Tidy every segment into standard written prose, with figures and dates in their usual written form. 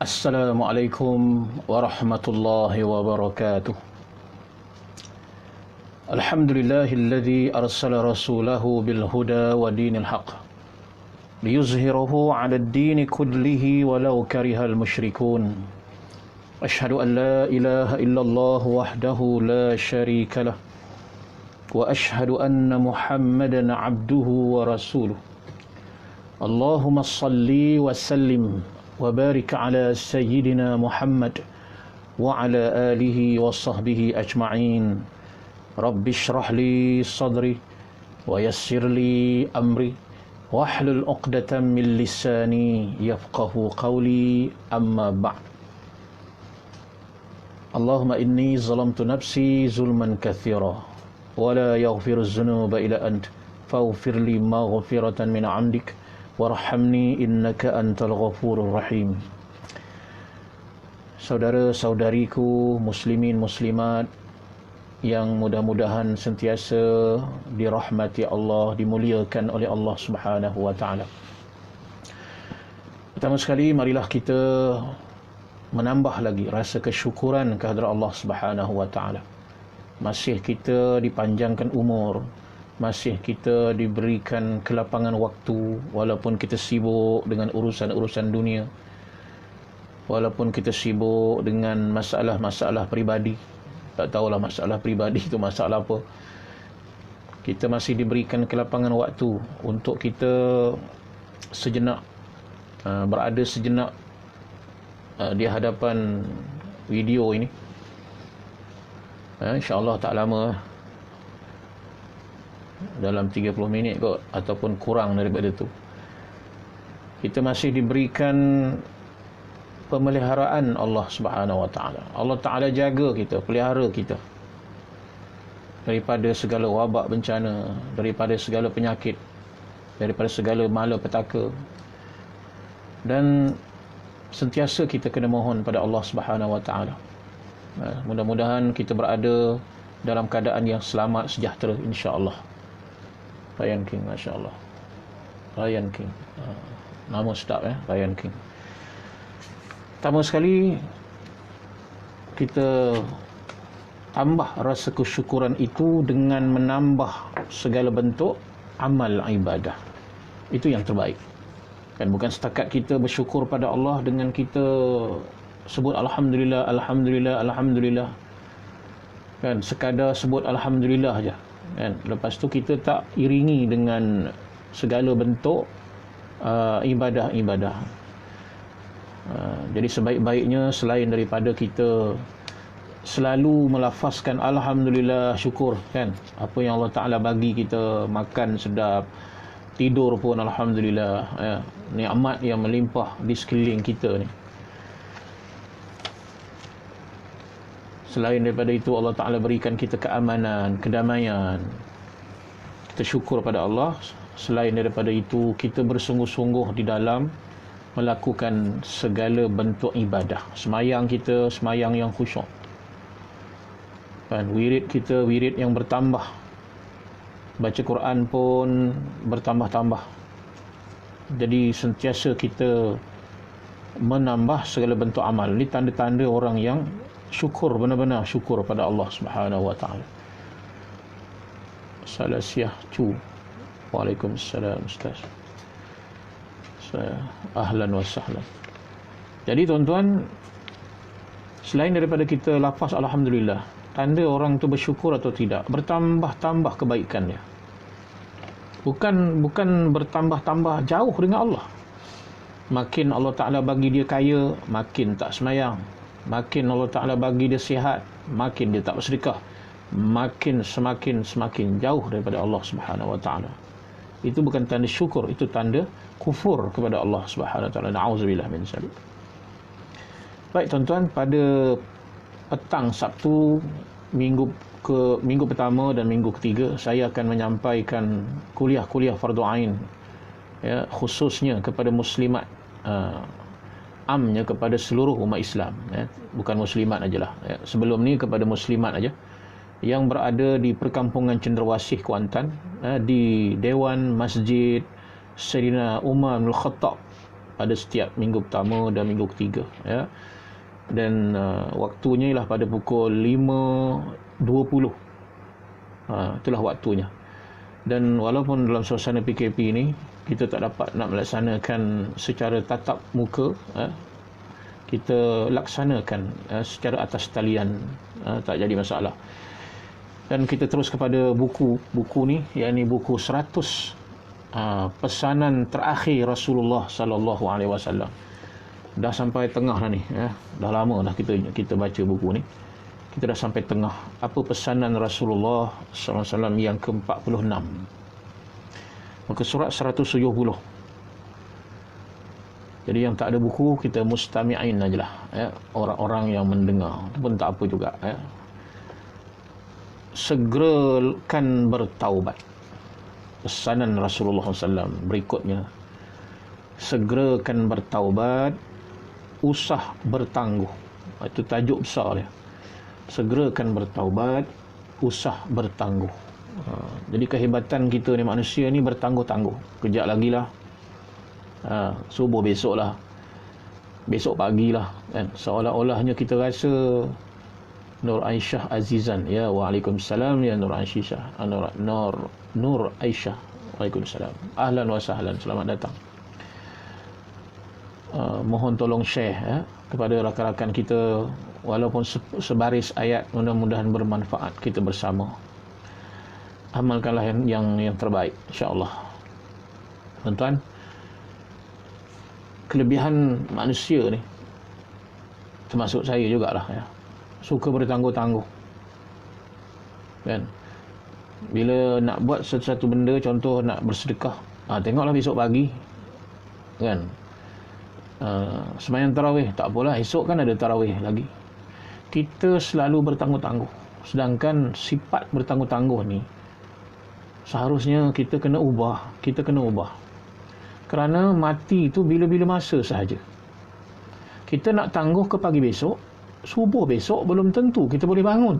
Assalamualaikum warahmatullahi wabarakatuh. Alhamdulillahilladzi arsala rasulahu bil huda wa dinil haqq liyuzhirahu 'ala ad-din kullihi walau karihal musyrikun. Asyhadu an la ilaha illallah wahdahu la syarika lah wa asyhadu anna Muhammadan 'abduhu wa rasuluh. Allahumma shalli wa sallim wa barik ala sayyidina Muhammad wa ala alihi wa sahbihi ajma'in. Rabbi shrah li sadri wa yassir li amri wahlul 'uqdatam min lisani yafqahu qawli, amma ba'd. Allahumma inni zalamtu nafsi zulman katsira wa la yaghfiru dzunuba illa ant faghfir li maghfiratan min 'indik warhamni innaka antal ghafurur rahim. Saudara-saudariku muslimin muslimat yang mudah-mudahan sentiasa dirahmati Allah, dimuliakan oleh Allah Subhanahu wa taala. Pertama sekali, marilah kita menambah lagi rasa kesyukuran kehadrat Allah Subhanahu wa taala. Masih kita dipanjangkan umur, masih kita diberikan kelapangan waktu, walaupun kita sibuk dengan urusan-urusan dunia, walaupun kita sibuk dengan masalah-masalah peribadi. Tak tahulah masalah peribadi itu masalah apa. Kita masih diberikan kelapangan waktu untuk kita sejenak berada sejenak di hadapan video ini. InsyaAllah tak lama, dalam 30 minit kot ataupun kurang daripada itu, kita masih diberikan pemeliharaan Allah Subhanahu wa taala. Allah Taala jaga kita, pelihara kita daripada segala wabak bencana, daripada segala penyakit, daripada segala malapetaka. Dan sentiasa kita kena mohon pada Allah Subhanahu wa taala. Mudah-mudahan kita berada dalam keadaan yang selamat sejahtera, insya-Allah. Ryan King, Masya Allah. Ryan King, nama sedap Ryan King. Pertama sekali, kita tambah rasa kesyukuran itu dengan menambah segala bentuk amal ibadah. Itu yang terbaik. Kan bukan setakat kita bersyukur pada Allah dengan kita sebut Alhamdulillah, Alhamdulillah, Alhamdulillah. Kan sekadar sebut Alhamdulillah aja. Kan? Lepas tu kita tak iringi dengan segala bentuk ibadah-ibadah. Jadi sebaik-baiknya selain daripada kita selalu melafazkan Alhamdulillah, syukur, kan, apa yang Allah Ta'ala bagi kita, makan sedap, tidur pun Alhamdulillah, nikmat yang melimpah di sekeliling kita ni. Selain daripada itu, Allah Ta'ala berikan kita keamanan, kedamaian. Kita syukur pada Allah. Selain daripada itu, kita bersungguh-sungguh di dalam melakukan segala bentuk ibadah. Semayang kita, semayang yang khusyuk. Wirid kita, wirid yang bertambah. Baca Quran pun bertambah-tambah. Jadi sentiasa kita menambah segala bentuk amal. Ini tanda-tanda orang yang syukur, benar-benar syukur pada Allah Subhanahu wa taala. Salasiah Cu. Waalaikumsalam Ustaz. Ahlan wa sahlan. Jadi tuan-tuan, selain daripada kita lafaz Alhamdulillah, tanda orang tu bersyukur atau tidak, bertambah-tambah kebaikannya. Bukan bertambah-tambah jauh dengan Allah. Makin Allah Ta'ala bagi dia kaya, makin tak semayang. Makin Allah Ta'ala bagi dia sihat, makin dia tak bersedekah. Makin semakin jauh daripada Allah Subhanahu wa taala. Itu bukan tanda syukur, itu tanda kufur kepada Allah Subhanahu wa taala. Na'udzubillah min dzalik. Baik tuan-tuan, pada petang Sabtu minggu pertama dan minggu ketiga, saya akan menyampaikan kuliah-kuliah fardu ain, khususnya kepada muslimat, amnya kepada seluruh umat Islam, bukan muslimat ajalah. Sebelum ni kepada muslimat aja yang berada di perkampungan Cenderawasih, Kuantan, di Dewan Masjid Sayyidina Umar bin Khattab pada setiap minggu pertama dan minggu ketiga, ya. Dan waktunya ialah pada pukul 5.20. Itulah waktunya. Dan walaupun dalam suasana PKP ni kita tak dapat nak melaksanakan secara tatap muka, kita laksanakan secara atas talian, tak jadi masalah. Dan kita terus kepada buku ni, yakni buku 100 pesanan terakhir Rasulullah sallallahu alaihi wasallam. Dah sampai tengah dah ni, dah lama dah kita baca buku ni. Kita dah sampai tengah. Apa pesanan Rasulullah sallallahu alaihi wasallam yang ke-46. Maka surat 170. Jadi yang tak ada buku, kita mustami'in ajalah, orang-orang yang mendengar pun tak apa juga, Segerakan bertaubat. Pesanan Rasulullah SAW berikutnya, segerakan bertaubat, usah bertangguh. Itu tajuk besar dia. Segerakan bertaubat, usah bertangguh. Jadi kehebatan kita ni manusia ni bertangguh-tangguh. Kejap lagi lah, subuh besok lah, besok pagi lah, kan? Seolah-olahnya kita rasa Nur Aisyah Azizan, ya, waalaikumsalam ya Nur Aisyah, Nur Aisyah, waalaikumsalam, ahlan wa sahlan, selamat datang. Mohon tolong share, kepada rakan-rakan kita, walaupun sebaris ayat, mudah-mudahan bermanfaat kita bersama. Amalkanlah yang terbaik, insya-Allah. Tuan-tuan, kelebihan manusia ni, termasuk saya jugalah, suka bertangguh-tangguh, kan? Bila nak buat sesuatu benda, contoh nak bersedekah, tengoklah besok pagi, kan? Sembahyang tarawih, tak apalah, esok kan ada tarawih lagi. Kita selalu bertangguh-tangguh. Sedangkan sifat bertangguh-tangguh ni seharusnya kita kena ubah. Kerana mati itu bila-bila masa sahaja. Kita nak tangguh ke pagi besok, subuh besok belum tentu kita boleh bangun.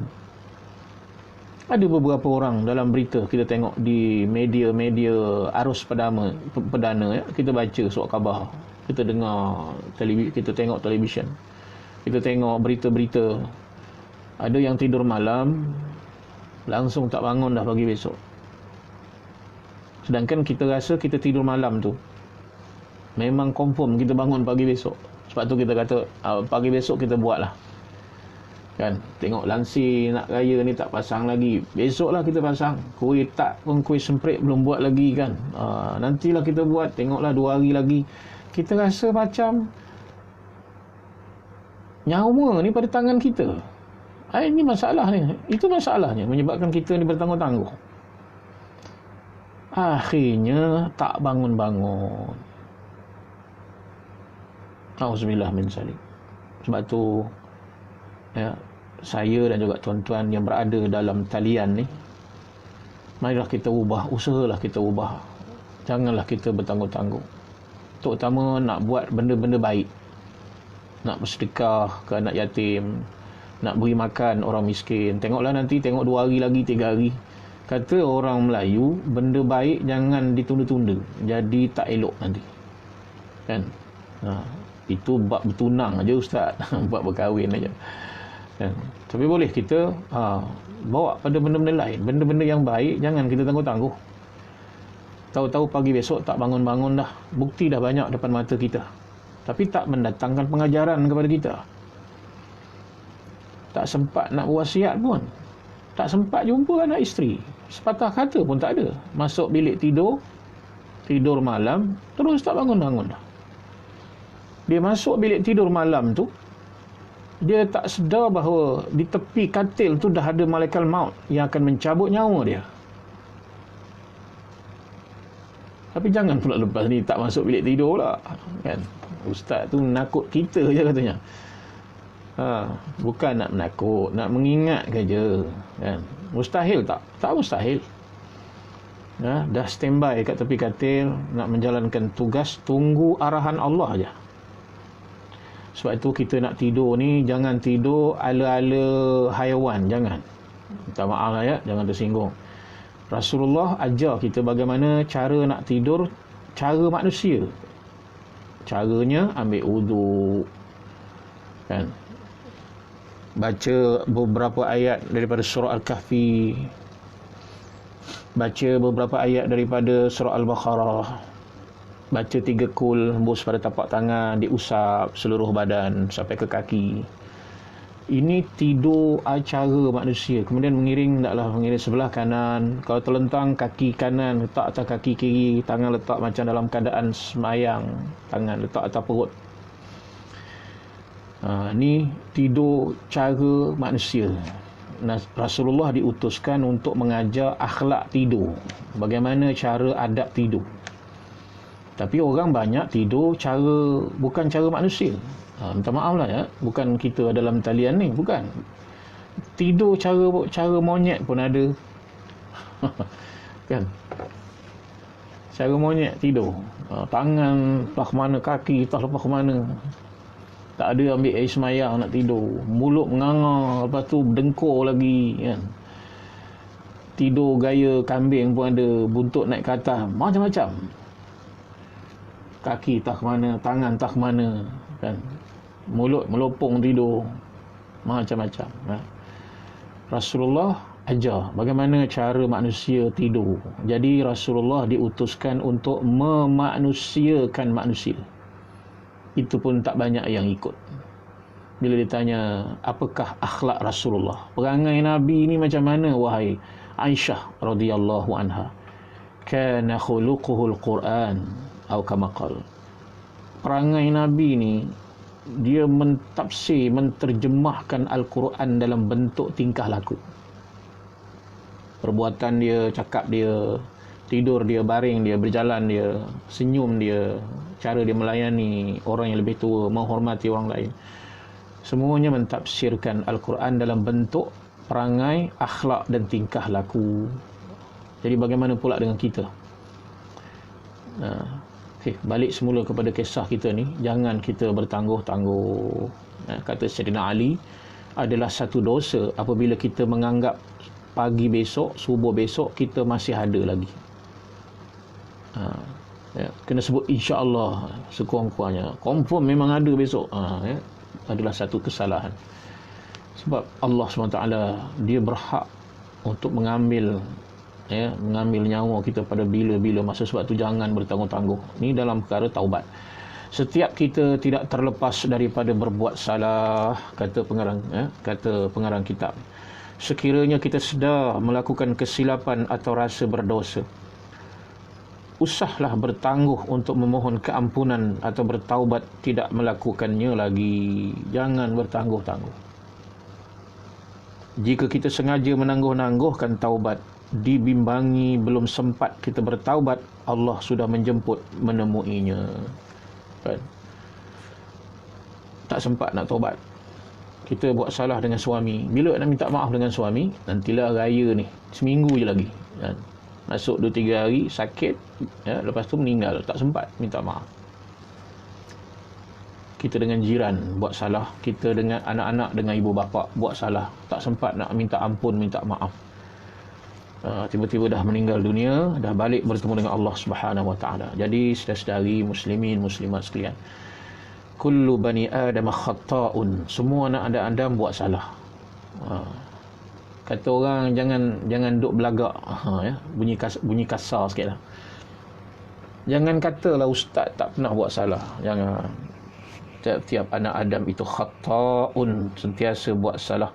Ada beberapa orang dalam berita kita tengok di media-media arus perdana, kita baca surat khabar, kita dengar kita tengok televisyen, kita tengok berita-berita. Ada yang tidur malam langsung tak bangun dah pagi besok. Sedangkan kita rasa kita tidur malam tu memang confirm kita bangun pagi besok. Sebab tu kita kata pagi besok kita buatlah, kan? Tengok lansi nak raya ni tak pasang lagi, besoklah kita pasang. Kuih tak pun, kuih semprit belum buat lagi, kan? Nantilah kita buat, tengoklah 2 hari lagi. Kita rasa macam nyawa ni pada tangan kita. Ini masalah ni. Itu masalahnya, menyebabkan kita ni bertangguh-tangguh. Akhirnya tak bangun-bangun. Auzubillah min zalik. Sebab tu, saya dan juga tuan-tuan yang berada dalam talian ni, marilah kita ubah, usahalah kita ubah. Janganlah kita bertangguh-tangguh. Terutama nak buat benda-benda baik. Nak bersedekah ke anak yatim, nak beri makan orang miskin. Tengok 2 hari lagi, 3 hari. Kata orang Melayu, benda baik jangan ditunda-tunda, jadi tak elok nanti, kan? Itu bab bertunang aja ustaz, bab berkahwin aja, kan? Tapi boleh kita bawa pada benda-benda lain. Benda-benda yang baik jangan kita tangguh-tangguh. Tahu-tahu pagi besok tak bangun-bangun dah. Bukti dah banyak depan mata kita, tapi tak mendatangkan pengajaran kepada kita. Tak sempat nak berwasiat pun, tak sempat jumpa anak isteri, sepatah kata pun tak ada. Masuk bilik tidur malam, terus tak bangun-bangun dah. Dia masuk bilik tidur malam tu, dia tak sedar bahawa di tepi katil tu dah ada malaikat maut yang akan mencabut nyawa dia. Tapi jangan pula lepas ni tak masuk bilik tidur lah, kan? Ustaz tu nakut kita je katanya. Bukan nak menakut, nak mengingat je, kan? Mustahil tak? Tak mustahil. Dah standby kat tepi katil, nak menjalankan tugas, tunggu arahan Allah je. Sebab itu kita nak tidur ni, jangan tidur ala-ala haiwan, jangan. Minta maaf lah, jangan tersinggung. Rasulullah ajar kita bagaimana cara nak tidur, cara manusia. Caranya ambil wudu, kan, baca beberapa ayat daripada surah Al-Kahfi, baca beberapa ayat daripada surah Al-Baqarah, baca 3 kul, hembus pada tapak tangan, diusap seluruh badan sampai ke kaki. Ini tidur cara manusia. Kemudian mengiring, taklah mengiring sebelah kanan. Kalau terlentang, kaki kanan letak atas kaki kiri, tangan letak macam dalam keadaan semayang, tangan letak atas perut. Ni tidur cara manusia. Rasulullah diutuskan untuk mengajar akhlak tidur, bagaimana cara adab tidur. Tapi orang banyak tidur bukan cara manusia. Minta maaf lah ya, bukan kita dalam talian ni, bukan. Tidur cara monyet pun ada. Kan? Cara monyet tidur. Tangan lepas mana, kaki lepas mana. Tak ada ambil air semayang nak tidur. Mulut menganga, lepas tu berdengkur lagi, kan. Tidur gaya kambing pun ada, buntut naik ke atas, macam-macam. Kaki tak ke mana, tangan tak ke mana, kan. Mulut melopong tidur, macam-macam. Rasulullah ajar bagaimana cara manusia tidur. Jadi Rasulullah diutuskan untuk memanusiakan manusia. Itu pun tak banyak yang ikut. Bila ditanya, apakah akhlak Rasulullah? Perangai Nabi ni macam mana, wahai Aisyah radhiyallahu anha? Kana khuluquhul Quran, atau kama qala. Perangai Nabi ni, dia mentafsir, menterjemahkan Al-Quran dalam bentuk tingkah laku. Perbuatan dia, cakap dia, tidur dia, baring dia, berjalan dia, senyum dia, cara dia melayani orang yang lebih tua, menghormati orang lain. Semuanya mentafsirkan Al-Quran dalam bentuk perangai, akhlak dan tingkah laku. Jadi bagaimana pula dengan kita? Balik semula kepada kisah kita ni. Jangan kita bertangguh-tangguh. Kata Sayyidina Ali, adalah satu dosa apabila kita menganggap pagi besok, subuh besok kita masih ada lagi. Kena sebut insya-Allah sekurang-kurangnya. Confirm memang ada besok. Adalah satu kesalahan. Sebab Allah SWT dia berhak untuk mengambil nyawa kita pada bila-bila masa. Sebab tu jangan bertangguh-tangguh. Ni dalam perkara taubat. Setiap kita tidak terlepas daripada berbuat salah, kata pengarang kitab. Sekiranya kita sedar melakukan kesilapan atau rasa berdosa, usahlah bertangguh untuk memohon keampunan atau bertaubat tidak melakukannya lagi. Jangan bertangguh-tangguh. Jika kita sengaja menangguh-nangguhkan taubat, dibimbangi belum sempat kita bertaubat, Allah sudah menjemput menemuinya. Kan? Tak sempat nak taubat. Kita buat salah dengan suami. Bila nak minta maaf dengan suami? Nantilah raya ni. Seminggu je lagi. Kan? Masuk 2-3 hari, sakit. Lepas tu meninggal. Tak sempat minta maaf. Kita dengan jiran buat salah. Kita dengan anak-anak, dengan ibu bapa buat salah. Tak sempat nak minta ampun, minta maaf. Tiba-tiba dah meninggal dunia, dah balik bertemu dengan Allah Subhanahu Wa Taala. Jadi saudara-saudari muslimin muslimat sekalian, kullu bani adam khata'un, semua anak Adam buat salah. Kata orang jangan duk belagak, bunyi kasar sikitlah. Jangan katalah ustaz tak pernah buat salah. Jangan. Tiap anak Adam itu khata'un, sentiasa buat salah.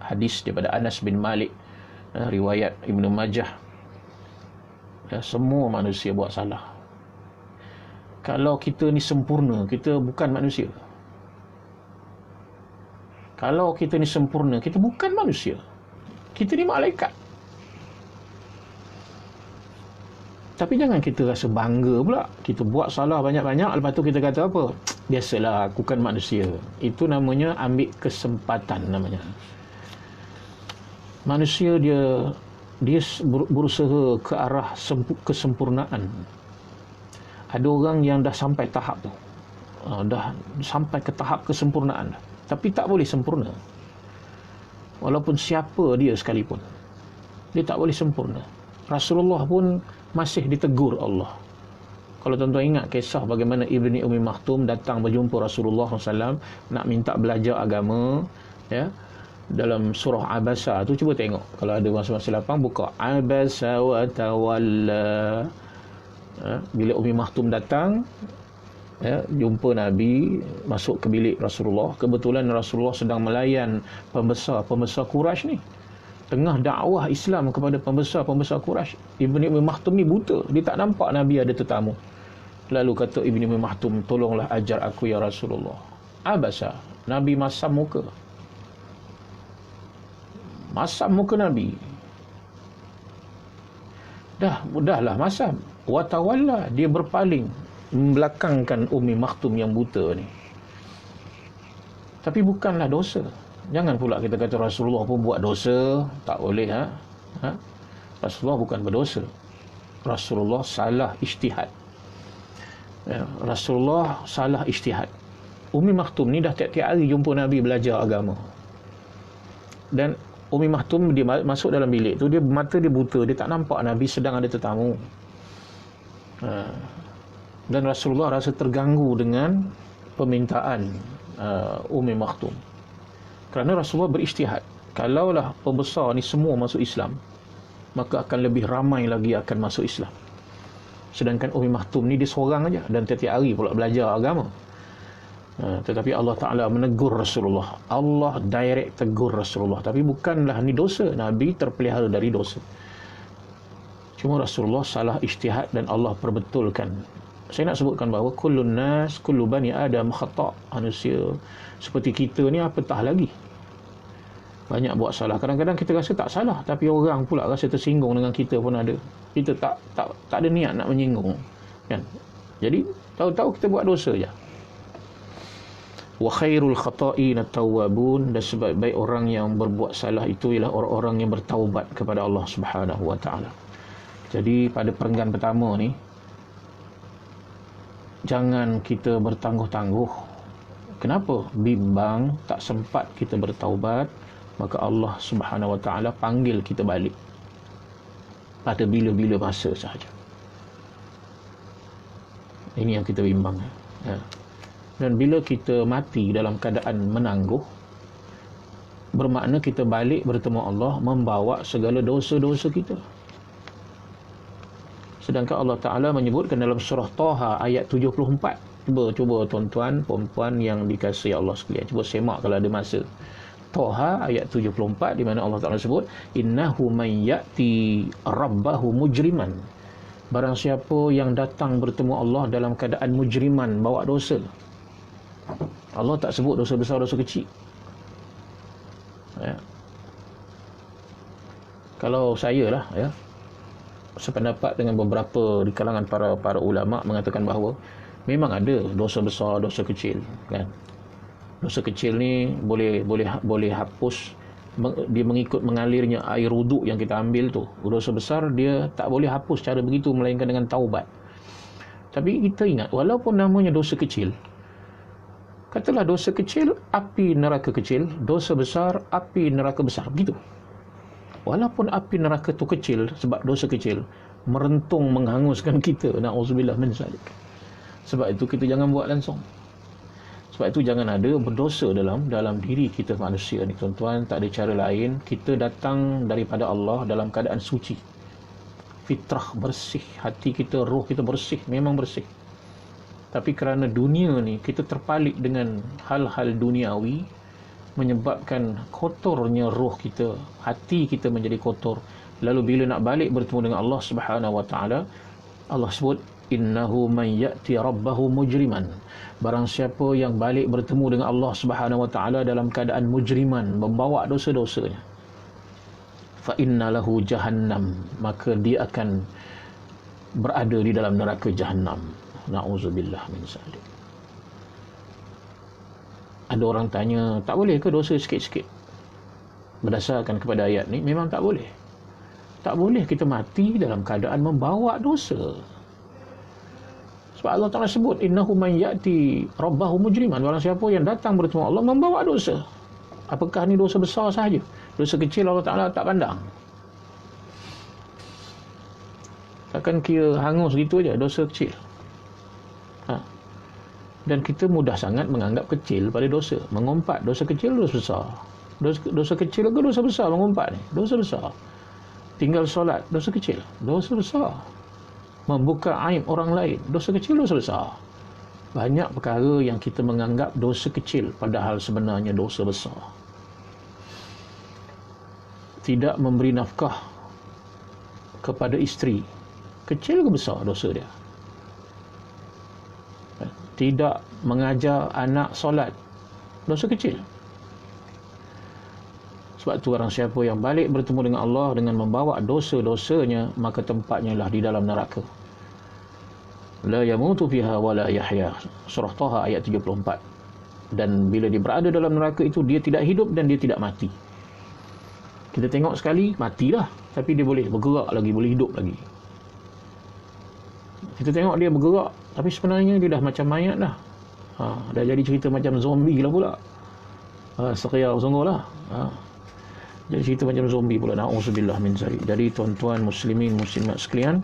Hadis daripada Anas bin Malik, riwayat Ibnu Majah. Semua manusia buat salah. Kalau kita ni sempurna, kita bukan manusia. Kalau kita ni sempurna, kita bukan manusia. Kita ni malaikat. Tapi jangan kita rasa bangga pula. Kita buat salah banyak-banyak, lepas tu kita kata apa? Biasalah, aku kan manusia. Itu namanya ambil kesempatan namanya. Manusia dia berusaha ke arah kesempurnaan. Ada orang yang dah sampai tahap tu, dah sampai ke tahap kesempurnaan, tapi tak boleh sempurna. Walaupun siapa dia sekalipun, dia tak boleh sempurna. Rasulullah pun masih ditegur Allah. Kalau tuan-tuan ingat kisah bagaimana Ibni Ummi Maktum datang berjumpa Rasulullah SAW nak minta belajar agama, ya, dalam surah Abasa tu, cuba tengok kalau ada masa-masa lapang, buka Abasa wa tawalla. Bila Ummi Maktum datang, ya, jumpa Nabi, masuk ke bilik Rasulullah. Kebetulan Rasulullah sedang melayan pembesar Quraisy ni, tengah dakwah Islam kepada pembesar Quraisy. Ibni Ummi Maktum ni buta, dia tak nampak Nabi ada tetamu. Lalu kata Ibni Ummi Maktum, tolonglah ajar aku ya Rasulullah. Abasa, Nabi masam muka Nabi. Mudahlah masam. Wa tawalla, dia berpaling membelakangkan Ummi Maktum yang buta ni. Tapi bukanlah dosa. Jangan pula kita kata Rasulullah pun buat dosa, tak boleh. Rasulullah bukan berdosa. Rasulullah salah ijtihad. Rasulullah salah ijtihad. Ummi Maktum ni dah tiap-tiap hari jumpa Nabi belajar agama. Dan Ummi Maktum dia masuk dalam bilik tu, mata dia buta, dia tak nampak Nabi sedang ada tetamu. Dan Rasulullah rasa terganggu dengan permintaan Ummi Maktum. Kerana Rasulullah berijtihad, kalaulah pembesar ni semua masuk Islam, maka akan lebih ramai lagi akan masuk Islam. Sedangkan Ummi Maktum ni dia seorang aja dan tiap-tiap hari pula belajar agama. Tetapi Allah Ta'ala menegur Rasulullah. Allah direct tegur Rasulullah. Tapi bukanlah ni dosa. Nabi terpelihara dari dosa. Cuma Rasulullah salah ijtihad dan Allah perbetulkan. Saya nak sebutkan bahawa kullu bani Adam khata'. Manusia seperti kita ni apatah lagi, banyak buat salah. Kadang-kadang kita rasa tak salah, tapi orang pula rasa tersinggung dengan kita pun ada. Kita tak ada niat nak menyinggung, kan? Jadi tahu-tahu kita buat dosa je. Wa khairul khata'in at-tawwabun, dan sebaik-baik orang yang berbuat salah itu ialah orang-orang yang bertaubat kepada Allah Subhanahu wa taala. Jadi pada perenggan pertama ni, jangan kita bertangguh-tangguh. Kenapa? Bimbang, tak sempat kita bertaubat, maka Allah Subhanahu wa taala panggil kita balik pada bila-bila masa sahaja. Ini yang kita bimbang. Dan bila kita mati dalam keadaan menangguh, bermakna kita balik bertemu Allah membawa segala dosa-dosa kita. Sedangkan Allah Ta'ala menyebutkan dalam surah Taha ayat 74. Cuba tuan-tuan, perempuan yang dikasihi Allah sekalian, cuba semak kalau ada masa. Taha ayat 74, di mana Allah Ta'ala sebut, innahu man ya'ti rabbahu mujriman. Barang siapa yang datang bertemu Allah dalam keadaan mujriman, bawa dosa. Allah tak sebut dosa besar, dosa kecil. Kalau saya lah, sependapat dengan beberapa di kalangan para ulama mengatakan bahawa memang ada dosa besar, dosa kecil, kan? Dosa kecil ni boleh hapus, dia mengikut mengalirnya air wuduk yang kita ambil tu. Dosa besar dia tak boleh hapus cara begitu melainkan dengan taubat. Tapi kita ingat, walaupun namanya dosa kecil, katalah dosa kecil api neraka kecil, dosa besar api neraka besar, begitu. Walaupun api neraka tu kecil sebab dosa kecil, merentung menghanguskan kita, na'udzubillah min zalik. Sebab itu kita jangan buat langsung. Sebab itu jangan ada berdosa dalam diri kita manusia ni, tuan-tuan. Tak ada cara lain. Kita datang daripada Allah dalam keadaan suci, fitrah bersih, hati kita, roh kita bersih, memang bersih. Tapi kerana dunia ni kita terpalit dengan hal-hal duniawi, menyebabkan kotornya roh kita, hati kita menjadi kotor. Lalu bila nak balik bertemu dengan Allah Subhanahu wa taala, Allah sebut innahu man ya'ti rabbahu mujriman. Barang siapa yang balik bertemu dengan Allah Subhanahu wa taala dalam keadaan mujriman, membawa dosa-dosanya, fa inna lahu jahannam, maka dia akan berada di dalam neraka Jahannam. Na'udzubillah min zalik. Ada orang tanya, tak boleh ke dosa sikit-sikit? Berdasarkan kepada ayat ni, memang tak boleh. Tak boleh kita mati dalam keadaan membawa dosa. Sebab Allah Ta'ala sebut, innahu man ya'ti rabbahu mujriman. Barang siapa yang datang bertemu Allah membawa dosa. Apakah ni dosa besar sahaja? Dosa kecil Allah Ta'ala tak pandang. Takkan kira hangus gitu aja dosa kecil. Ha. Dan kita mudah sangat menganggap kecil pada dosa. Mengumpat, dosa kecil, dosa besar. Dosa kecil ke dosa besar mengumpat ni? Dosa besar. Tinggal solat, dosa kecil, dosa besar. Membuka aib orang lain, dosa kecil, dosa besar. Banyak perkara yang kita menganggap dosa kecil, padahal sebenarnya dosa besar. Tidak memberi nafkah kepada isteri, kecil ke besar dosa dia? Tidak mengajar anak solat, dosa kecil. Sebab tu orang siapa yang balik bertemu dengan Allah dengan membawa dosa-dosanya, maka tempatnya lah di dalam neraka. La yamutu fiha wa la yahya. Surah Taha ayat 34. Dan bila dia berada dalam neraka itu, dia tidak hidup dan dia tidak mati. Kita tengok sekali, matilah. Tapi dia boleh bergerak lagi, boleh hidup lagi. Kita tengok dia bergerak, tapi sebenarnya dia dah macam mayat dah. Dah jadi cerita macam zombie lah pula. Serial sungguh lah. Jadi cerita macam zombie pula. Na'udzubillah min zalik. Jadi tuan-tuan muslimin muslimat sekalian,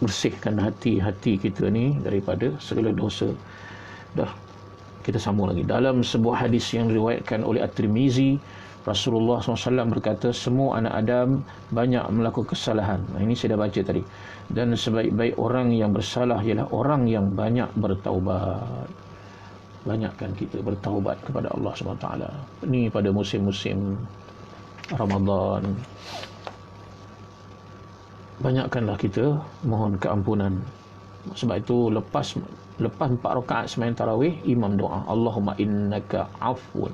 bersihkan hati-hati kita ni daripada segala dosa. Dah, kita sambung lagi. Dalam sebuah hadis yang diriwayatkan oleh At-Tirmizi, Rasulullah SAW berkata, semua anak Adam banyak melakukan kesalahan. Ini saya dah baca tadi. Dan sebaik-baik orang yang bersalah ialah orang yang banyak bertaubat. Banyakkan kita bertaubat kepada Allah SWT. Ini pada musim-musim Ramadan. Banyakkanlah kita mohon keampunan. Sebab itu lepas 4 rakaat sembahyang tarawih, imam doa, Allahumma innaka afun.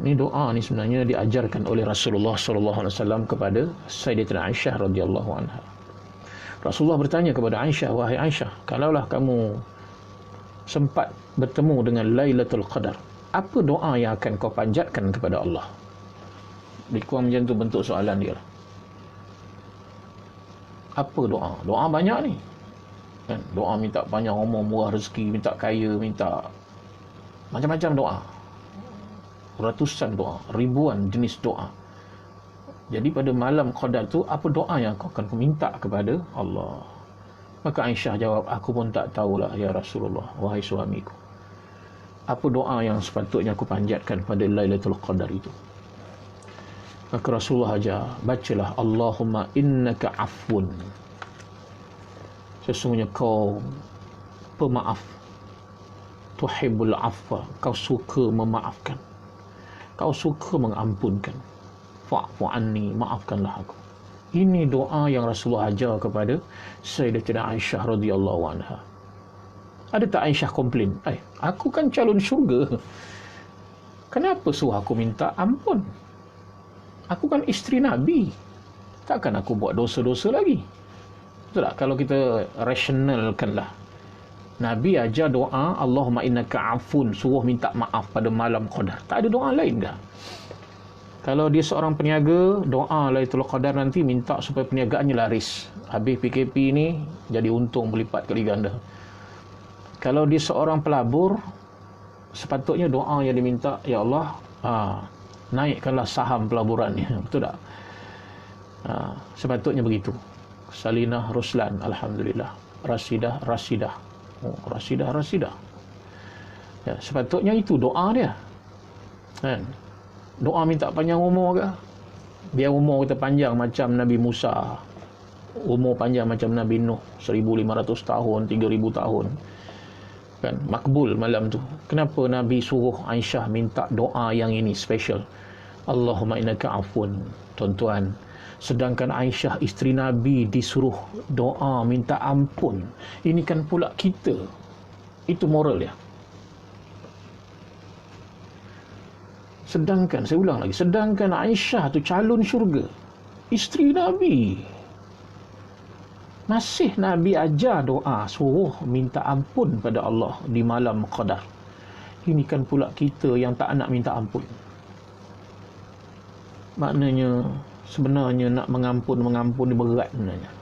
Ini doa ni sebenarnya diajarkan oleh Rasulullah SAW kepada Sayyidatina Aisyah radhiyallahu anha. Rasulullah bertanya kepada Aisyah, wahai Aisyah, kalaulah kamu sempat bertemu dengan Lailatul Qadar, apa doa yang akan kau panjatkan kepada Allah? Lebih kurang macam tu bentuk soalan dia. Apa doa? Doa banyak ni. Kan? Doa minta panjang umur, murah rezeki, minta kaya, minta macam-macam doa. Ratusan doa, ribuan jenis doa. Jadi pada malam Qadar tu, apa doa yang kau akan minta kepada Allah? Maka Aisyah jawab, aku pun tak tahulah ya Rasulullah, wahai suamiku. Apa doa yang sepatutnya aku panjatkan pada Lailatul Qadar itu? Maka Rasulullah ajar, bacalah Allahumma innaka afun. Sesungguhnya kau pemaaf. Tuhibbul afwa, kau suka memaafkan. Kau suka mengampunkan. Fa'fu anni, maafkanlah aku. Ini doa yang Rasulullah ajar kepada Sayyidatina Aisyah radhiyallahu anha. Ada tak Aisyah komplain? Aku kan calon syurga. Kenapa suruh aku minta ampun? Aku kan isteri Nabi. Takkan aku buat dosa-dosa lagi? Betul tak? Kalau kita rationalkanlah. Nabi ajar doa Allahumma innaka afun, suruh minta maaf pada malam Qadar. Tak ada doa lain dah. Kalau dia seorang peniaga, doa Lailatul Qadar nanti minta supaya perniagaannya laris. Habis PKP ni jadi untung berlipat kali ganda. Kalau dia seorang pelabur, sepatutnya doa yang diminta, ya Allah, naikkanlah saham pelaburannya. Betul tak? Sepatutnya begitu. Salinah Ruslan, alhamdulillah. Rasidah. Rasidah. Ya, sepatutnya itu doa dia. Kan? Doa minta panjang umur ke? Biar umur kita panjang macam Nabi Musa. Umur panjang macam Nabi Nuh, 1500 tahun, 3000 tahun. Kan? Makbul malam tu. Kenapa Nabi suruh Aisyah minta doa yang ini special? Allahumma innaka afun. Tuan-tuan, sedangkan Aisyah isteri Nabi disuruh doa minta ampun. Ini kan pula kita. Itu moral dia. Sedangkan, saya ulang lagi, sedangkan Aisyah tu calon syurga, isteri Nabi, masih Nabi ajar doa suruh minta ampun pada Allah di malam Qadar. Ini kan pula kita yang tak nak minta ampun. Maknanya sebenarnya nak mengampun ni berat sebenarnya.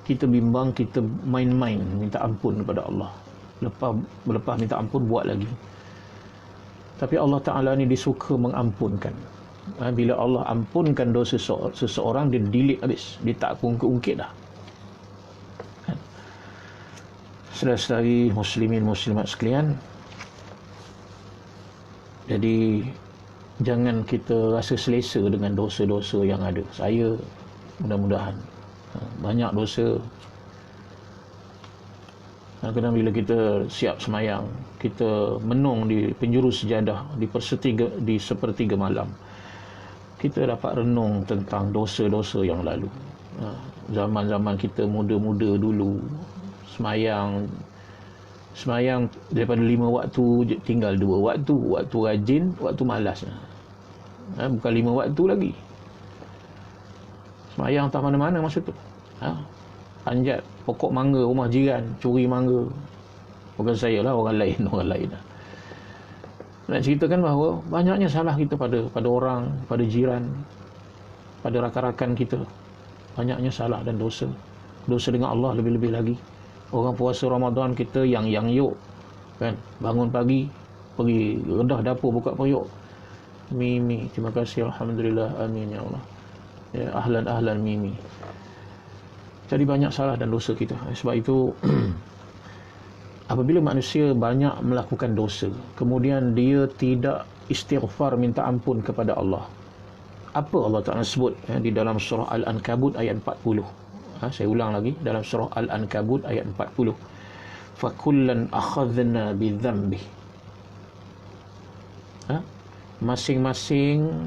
Kita bimbang, kita main-main minta ampun kepada Allah. Lepas minta ampun buat lagi. Tapi Allah Ta'ala ni disuka mengampunkan. Bila Allah ampunkan dosa seseorang, dia delete habis. Dia tak ungkit-ungkit dah. Saudara-saudari muslimin muslimat sekalian, jadi jangan kita rasa selesa dengan dosa-dosa yang ada. Saya mudah-mudahan banyak dosa. Kadang-kadang bila kita siap semayang, kita menung di penjuru sejadah di sepertiga malam, kita dapat renung tentang dosa-dosa yang lalu. Zaman-zaman kita muda-muda dulu, semayang daripada 5 waktu tinggal 2 waktu. Waktu rajin, waktu malas. Bukan 5 waktu lagi. Semayang tak mana-mana masa tu. Panjat pokok mangga rumah jiran, curi mangga. Bukan saya lah, orang lain lah. Nak ceritakan bahawa banyaknya salah kita pada orang, pada jiran, pada rakan-rakan kita. Banyaknya salah dan dosa. Dosa dengan Allah lebih-lebih lagi. Orang puasa Ramadan kita yang yuk, kan, bangun pagi pergi rendah dapur buka periuk, mi terima kasih, alhamdulillah, amin ya Allah, ya, ahlan mi. Jadi banyak salah dan dosa kita. Sebab itu apabila manusia banyak melakukan dosa, kemudian dia tidak istighfar, minta ampun kepada Allah, apa Allah Ta'ala sebut di dalam surah Al-Ankabut ayat 40. Saya ulang lagi, dalam surah Al-Ankabut ayat 40. Fakullan akhadna bidhanbi. Masing-masing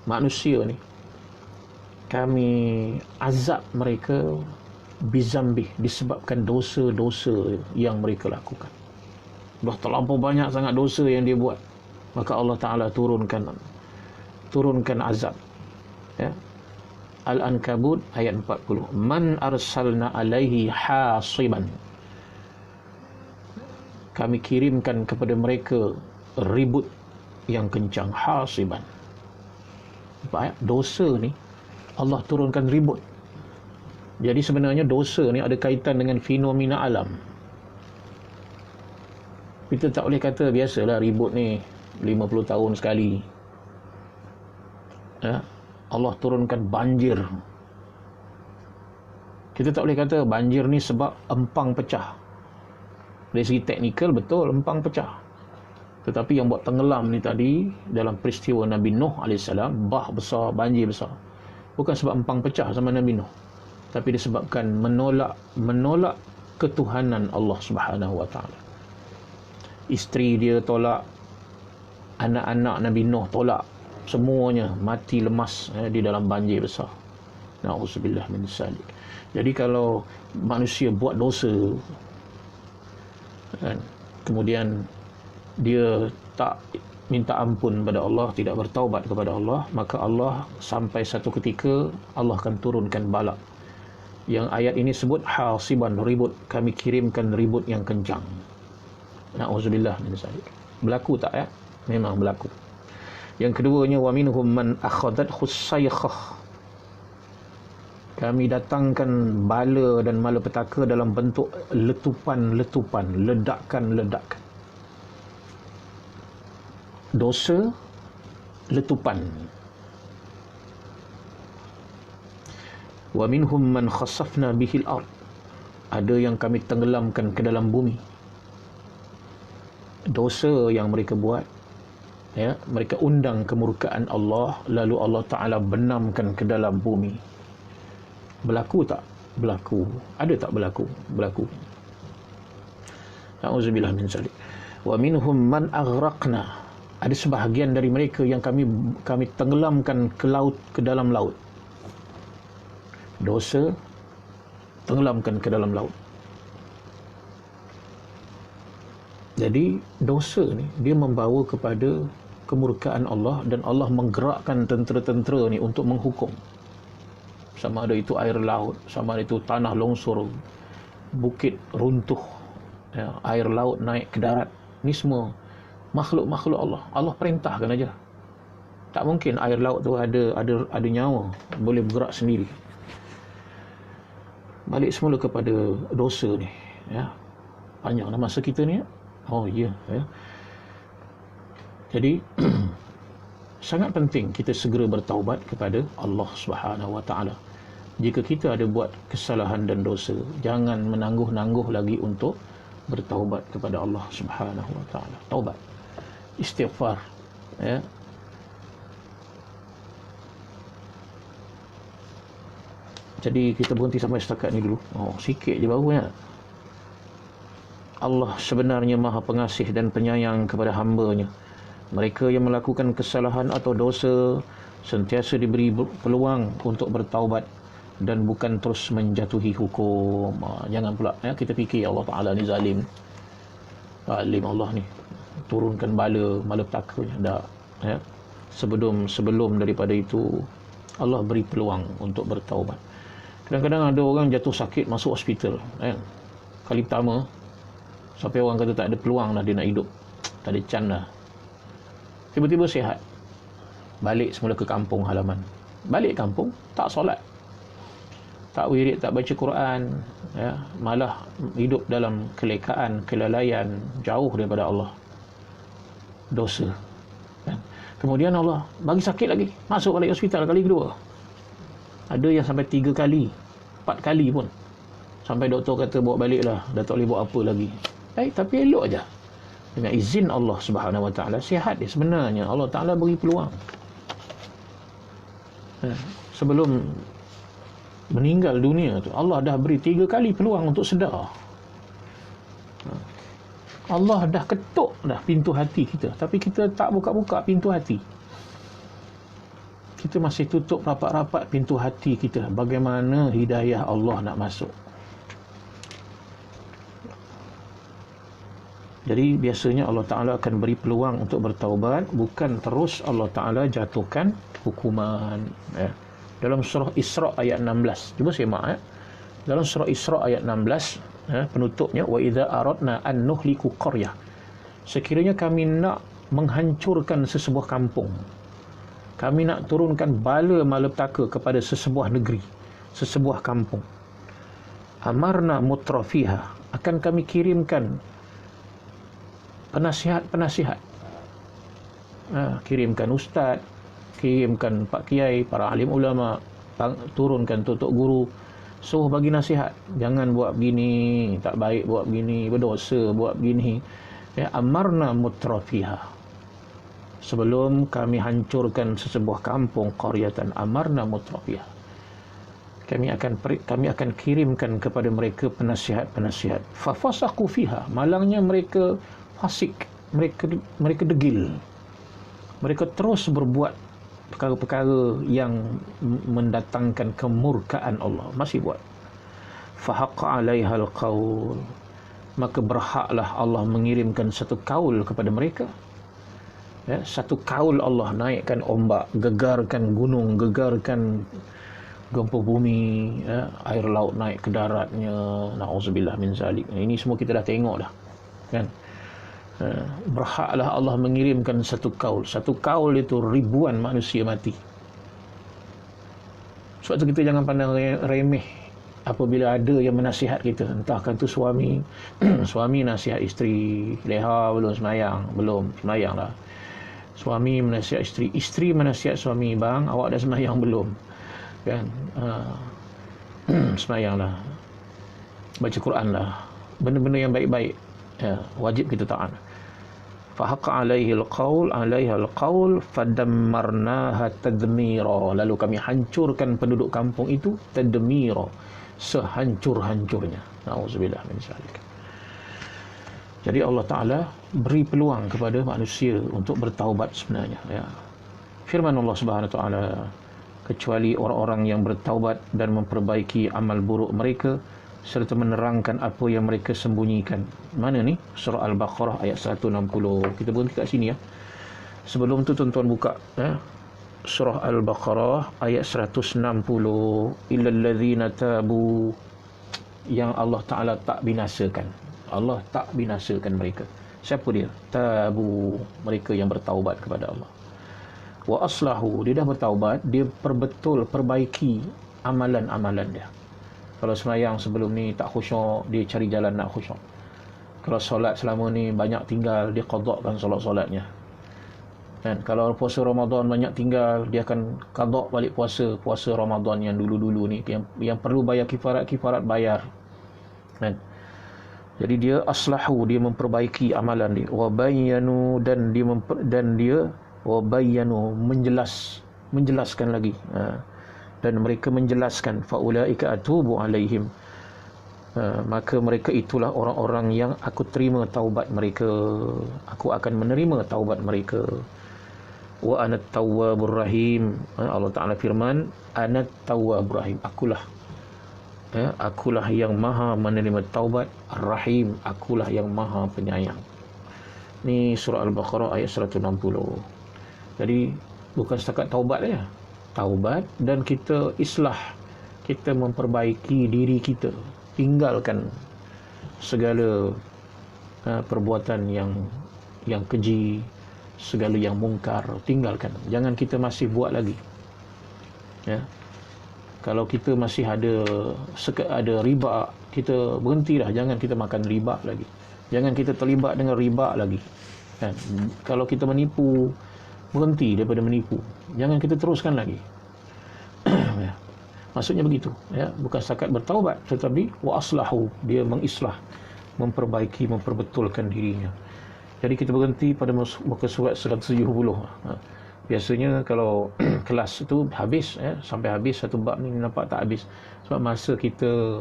manusia ni kami azab mereka bizambi, disebabkan dosa-dosa yang mereka lakukan. Dah terlampau banyak sangat dosa yang dia buat, maka Allah Ta'ala turunkan azab. Ya. Al-Ankabut ayat 40. Man arsalna alaihi hasiban. Kami kirimkan kepada mereka ribut yang kencang. Hasiban. Dosa ni Allah turunkan ribut. Jadi sebenarnya dosa ni ada kaitan dengan fenomena alam. Kita tak boleh kata biasalah ribut ni 50 tahun sekali. Ya. Allah turunkan banjir. Kita tak boleh kata banjir ni sebab empang pecah. Dari segi teknikal betul, empang pecah. Tetapi yang buat tenggelam ni tadi dalam peristiwa Nabi Nuh AS, bah besar, banjir besar, bukan sebab empang pecah sama Nabi Nuh, tapi disebabkan menolak ketuhanan Allah Subhanahu Wa Taala. Isteri dia tolak, anak-anak Nabi Nuh tolak, semuanya mati lemas di dalam banjir besar. Na'udzubillah min dzalik. Jadi kalau manusia buat dosa, kan, kemudian dia tak minta ampun kepada Allah, tidak bertaubat kepada Allah, maka Allah sampai satu ketika Allah akan turunkan bala. Yang ayat ini sebut hasiban, ribut. Kami kirimkan ribut yang kencang. Na'udzubillah min dzalik. Berlaku tak ya? Memang berlaku. Yang keduanya, wa minhum man akhadathu saykhah. Kami datangkan bala dan malapetaka dalam bentuk letupan-letupan, ledakan-ledakan. Dosa, letupan. Wa minhum man khasafna bihil ard. Ada yang kami tenggelamkan ke dalam bumi. Dosa yang mereka buat, ya, mereka undang kemurkaan Allah, lalu Allah Ta'ala benamkan ke dalam bumi. Berlaku tak? Berlaku. Ada tak berlaku? Berlaku. Na'udzubillah min dzalik. Wa minhum man aghraqna. Ada sebahagian dari mereka yang kami tenggelamkan ke laut, ke dalam laut. Dosa, tenggelamkan ke dalam laut. Jadi dosa ni dia membawa kepada kemurkaan Allah, dan Allah menggerakkan tentera-tentera ni untuk menghukum. Sama ada itu air laut, sama ada itu tanah longsor, bukit runtuh, ya, air laut naik ke darat. Ni semua makhluk-makhluk Allah. Allah perintahkan aja. Tak mungkin air laut tu ada nyawa, boleh bergerak sendiri. Balik semula kepada dosa ni, ya. Panjanglah masa kita ni, ya. Oh ya, ya. Jadi sangat penting kita segera bertaubat kepada Allah Subhanahu Wa Taala. Jika kita ada buat kesalahan dan dosa, jangan menangguh-nangguh lagi untuk bertaubat kepada Allah Subhanahu wa taala. Taubat, istighfar, ya. Jadi kita berhenti sampai setakat ni dulu. Sikit je baru ya. Allah sebenarnya Maha Pengasih dan Penyayang kepada hamba-Nya. Mereka yang melakukan kesalahan atau dosa sentiasa diberi peluang untuk bertaubat dan bukan terus menjatuhi hukum. Jangan pula ya, kita fikir Allah Ta'ala ni zalim. Zalim Allah ni. Turunkan malapetaka. Tak. Ya. Sebelum daripada itu, Allah beri peluang untuk bertaubat. Kadang-kadang ada orang jatuh sakit masuk hospital. Kali pertama, sampai orang kata tak ada peluang lah dia nak hidup. Tak ada can lah. Tiba-tiba sihat. Balik semula ke kampung halaman. Balik kampung, tak solat. Tak wirid, tak baca Quran. Ya, malah hidup dalam kelekaan, kelalaian, jauh daripada Allah. Dosa. Kemudian Allah bagi sakit lagi. Masuk balik hospital kali kedua. Ada yang sampai 3 kali, 4 kali pun. Sampai doktor kata bawa balik lah, dah tak boleh buat apa lagi. Tapi elok aja. Dengan izin Allah Subhanahu wa taala, sihat dia sebenarnya. Allah Taala beri peluang. Sebelum meninggal dunia tu, Allah dah beri 3 kali peluang untuk sedar. Allah dah ketuk dah pintu hati kita, tapi kita tak buka-buka pintu hati. Kita masih tutup rapat-rapat pintu hati kita. Bagaimana hidayah Allah nak masuk? Jadi biasanya Allah Ta'ala akan beri peluang untuk bertaubat, bukan terus Allah Ta'ala jatuhkan hukuman. Dalam surah Isra ayat 16, cuba semak dalam surah Isra ayat 16, penutupnya, wa idza aradna an nuhliku qaryah, sekiranya kami nak menghancurkan sesebuah kampung, kami nak turunkan bala malapetaka kepada sesebuah negeri, sesebuah kampung, amarna mutrafiha, akan kami kirimkan penasihat-penasihat. Kirimkan ustaz, kirimkan pak kiai, para alim ulama, turunkan tutuk guru, suruh bagi nasihat. Jangan buat begini, tak baik buat begini, berdosa buat begini. Amarna mutrafiha. Sebelum kami hancurkan sesebuah kampung, qaryatan amarna mutrafiha, kami akan kirimkan kepada mereka penasihat-penasihat. Fafasaqu fiha, malangnya mereka fasik, mereka degil. Mereka terus berbuat perkara-perkara yang mendatangkan kemurkaan Allah, masih buat. Fahaqqa 'alaihal qaul, maka berhaklah Allah mengirimkan satu kaul kepada mereka. Satu kaul Allah, naikkan ombak, gegarkan gunung, gegarkan gempa bumi, air laut naik ke daratnya. Na'udzubillah min zalik. Ini semua kita dah tengok dah, kan? Berhaklah Allah mengirimkan satu kaul. Satu kaul itu ribuan manusia mati. Sebab itu kita jangan pandang remeh apabila ada yang menasihat kita. Entahkan tu suami suami nasihat isteri, leha belum semayang, belum semayang lah. Suami menasihat isteri, isteri menasihat suami, bang awak dah semayang belum, kan? Semayanglah, baca Quran lah, benda-benda yang baik-baik, wajib kita taat. Fahaqqa 'alaihal qaul fadammarnaha tadmira, lalu kami hancurkan penduduk kampung itu tadmira, sehancur-hancurnya. Nauzubillah min zalik. Jadi Allah Ta'ala beri peluang kepada manusia untuk bertaubat sebenarnya. Firman Allah Subhanahu Wa Ta'ala, kecuali orang-orang yang bertaubat dan memperbaiki amal buruk mereka serta menerangkan apa yang mereka sembunyikan. Mana ni? Surah Al-Baqarah ayat 160. Kita berhenti kat sini ya. Sebelum tu tuan-tuan buka Surah Al-Baqarah ayat 160. Illal ladzina tabu, yang Allah Ta'ala tak binasakan. Allah tak binasakan mereka. Siapa dia? Tabu, mereka yang bertaubat kepada Allah. Wa aslahu, dia dah bertaubat, dia perbaiki amalan-amalan dia. Kalau semayang sebelum ni tak khusyuk, dia cari jalan nak khusyuk. Kalau solat selama ni banyak tinggal, dia qadakkan solat-solatnya. Dan kalau puasa Ramadan banyak tinggal, dia akan qadak balik puasa Ramadan yang dulu-dulu ni, yang perlu bayar kifarat bayar. Kan? Jadi dia aslahu, dia memperbaiki amalan dia. Wa bayyanu, dan dia wa bayyanu, menjelaskan lagi. Dan mereka menjelaskan, faulaika atubu alaihim, maka mereka itulah orang-orang yang aku terima taubat mereka, aku akan menerima taubat mereka. Wa anat tawwabur rahim, Allah Ta'ala firman, anat tawwabur rahim, akulah yang maha menerima taubat, Ar-Rahim, akulah yang maha penyayang. Ni surah Al-Baqarah ayat 160. Jadi bukan setakat taubat saja, taubat dan kita islah, kita memperbaiki diri kita, tinggalkan segala perbuatan yang keji, segala yang mungkar, tinggalkan. Jangan kita masih buat lagi. Ya. Kalau kita masih ada riba, kita berhentilah. Jangan kita makan riba lagi. Jangan kita terlibat dengan riba lagi. Kan? Kalau kita menipu, berhenti daripada menipu. Jangan kita teruskan lagi. Ya. Maksudnya begitu. Ya. Bukan setakat bertaubat, tetapi wa aslahu, dia mengislah, memperbaiki, memperbetulkan dirinya. Jadi kita berhenti pada muka surat 170. Biasanya kalau kelas itu habis, sampai habis satu bab ni nampak tak habis. Sebab masa kita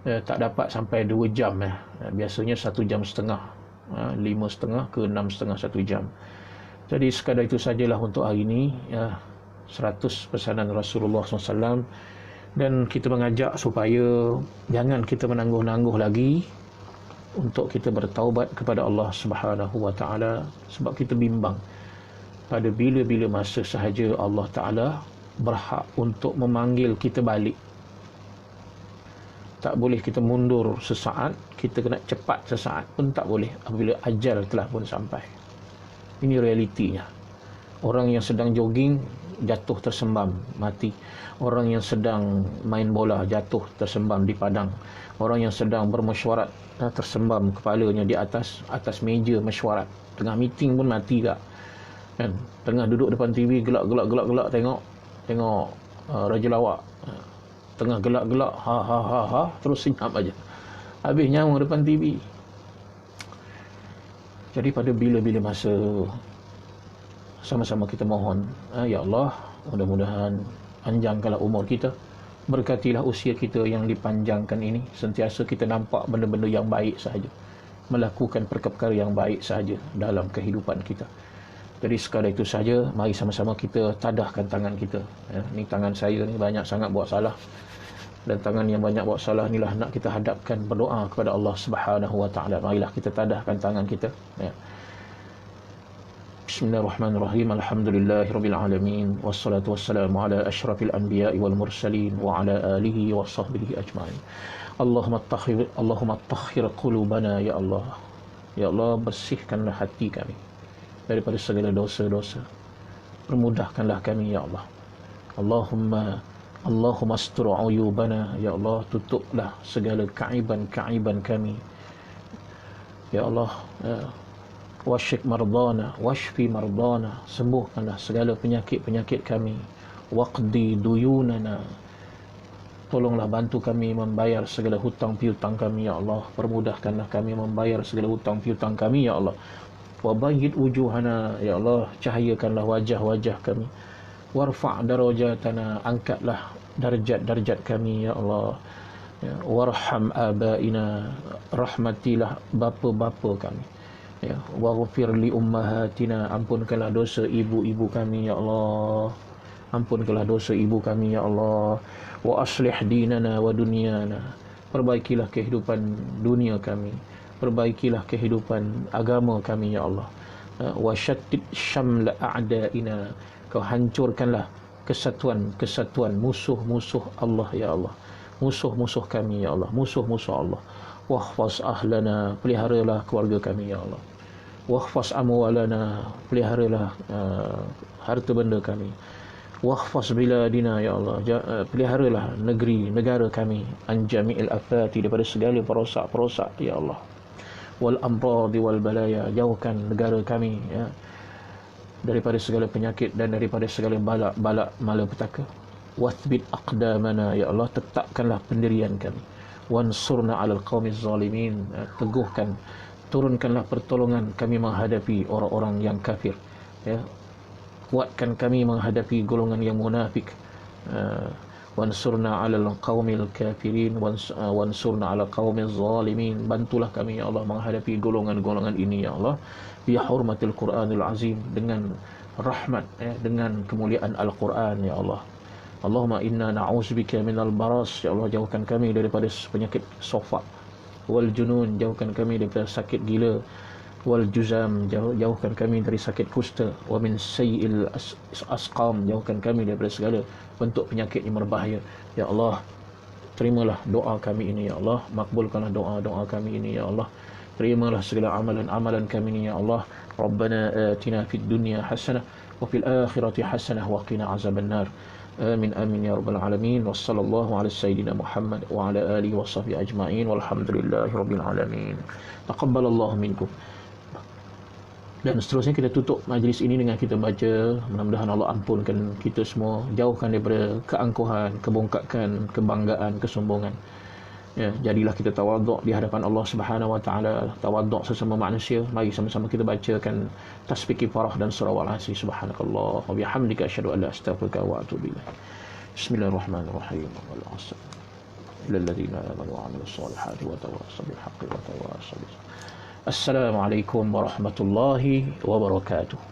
tak dapat sampai 2 jam. Biasanya 1 jam setengah, 5.30 ke 6.30, 1 jam. Jadi sekadar itu sajalah untuk hari ini. 100 pesanan Rasulullah SAW. Dan kita mengajak supaya jangan kita menangguh-nangguh lagi untuk kita bertaubat kepada Allah Subhanahu Wa Taala, sebab kita bimbang pada bila-bila masa sahaja Allah Ta'ala berhak untuk memanggil kita balik. Tak boleh kita mundur sesaat, kita kena cepat sesaat pun tak boleh apabila ajal telah pun sampai. Ini realitinya. Orang yang sedang jogging, jatuh tersembam, mati. Orang yang sedang main bola, jatuh tersembam di padang. Orang yang sedang bermesyuarat, tersembam kepalanya di atas meja mesyuarat. Tengah meeting pun mati tak. Kan? Tengah duduk depan TV, gelak tengok Raja Lawak, tengah gelak ha terus senyap aja, habis nyawa depan TV. Jadi pada bila-bila masa sama-sama kita mohon, ya Allah, mudah-mudahan panjangkanlah umur kita, berkatilah usia kita yang dipanjangkan ini, sentiasa kita nampak benda-benda yang baik sahaja, melakukan perkara-perkara yang baik sahaja dalam kehidupan kita. Jadi sekadar itu saja, mari sama-sama kita tadahkan tangan kita. Ni tangan saya ni banyak sangat buat salah. Dan tangan yang banyak buat salah inilah nak kita hadapkan berdoa kepada Allah Subhanahu Wa Taala. Marilah kita tadahkan tangan kita. Bismillahirrahmanirrahim. Alhamdulillahirabbil alamin. Wassalatu wassalamu ala asyrafil anbiya'i wal mursalin wa ala alihi wa sahbihi ajma'in. Allahumma tahhir qulubana ya Allah. Ya Allah, bersihkanlah hati kami daripada segala dosa-dosa. Permudahkanlah kami ya Allah. Allahumma astur uyubana ya Allah, tutuplah segala kaiban-kaiban kami ya Allah. Washik mardana, washfi mardana, sembuhkanlah segala penyakit-penyakit kami. Waqdi duyunana, tolonglah bantu kami membayar segala hutang piutang kami ya Allah. Permudahkanlah kami membayar segala hutang piutang kami ya Allah. Wa bayyid wujuhana ya Allah, cahayakanlah wajah-wajah kami. Warfa' darajatana, angkatlah darjat-darjat kami ya Allah. Warham abaina, rahmatilah bapa-bapa kami. Waghfir li ummahatina, ampunkanlah dosa ibu-ibu kami ya Allah. Ampunkanlah dosa ibu kami ya Allah. Wa aslih dinana wa dunyana, perbaikilah kehidupan dunia kami, perbaikilah kehidupan agama kami ya Allah. Wa syattid syamla a'daina, kau hancurkanlah kesatuan musuh-musuh Allah ya Allah. Musuh-musuh kami ya Allah, musuh-musuh Allah. Wahfaz ahlana, peliharalah keluarga kami ya Allah. Wahfaz amwalana, peliharalah harta benda kami. Wahfaz biladina ya Allah, peliharalah negara kami. An jami'il afati, daripada segala perosak-perosak ya Allah. Wal amradi wal balaya, jauhkan negara kami ya daripada segala penyakit dan daripada segala balak malapetaka. Wathbit aqdamana ya Allah, tetapkanlah pendirian kami. wansurna 'alal qaumiz zalimin. Teguhkan, turunkanlah pertolongan kami menghadapi orang-orang yang kafir, ya. Kuatkan kami menghadapi golongan yang munafik. Wansurna 'alal qaumil kafirin wansurna 'alal qaumiz zalimin. Bantulah kami ya Allah menghadapi golongan-golongan ini ya Allah, bi hurmatil Qur'anil azim, dengan rahmat, ya, dengan kemuliaan Al-Quran ya Allah. Allahumma inna na'udzubika minal baras, ya Allah, jauhkan kami daripada penyakit sofak, wal junun, jauhkan kami daripada sakit gila, wal juzam, jauhkan kami dari sakit kusta, wa min sayyi'il asqam, jauhkan kami daripada segala bentuk penyakit yang berbahaya ya Allah. Terimalah doa kami ini ya Allah, makbulkanlah doa-doa kami ini ya Allah, terimalah segala amalan-amalan kami ini ya Allah. Rabbana atina fid dunya hasanah wa fil akhirati hasanah wa qina azabannar. Amin amin ya rabbal alamin. Wassallallahu ala sayyidina Muhammad wa ala alihi wa sahbihi ajma'in walhamdulillahi rabbil alamin. Taqabbalallahu minkum. Dan seterusnya kita tutup majlis ini dengan kita baca, mudah-mudahan Allah ampunkan kita semua, jauhkan daripada keangkuhan, kebongkakan, kebanggaan, kesombongan. Ya, jadilah kita tawaduk di hadapan Allah Subhanahu wa taala, tawaduk sesama manusia. Mari sama-sama kita bacakan tasbih kifarah dan surah Al-Asr. Subhanakallah wa bihamdika asyhadu an la ilaha illa anta astaghfiruka wa atubu ilaik. Bismillahirrahmanirrahim. Wal 'asr. Illal ladzina amanu wa 'amilus solihati wa tawassaw bil haqqi wa tawassaw bis sabr. Assalamualaikum warahmatullahi wabarakatuh.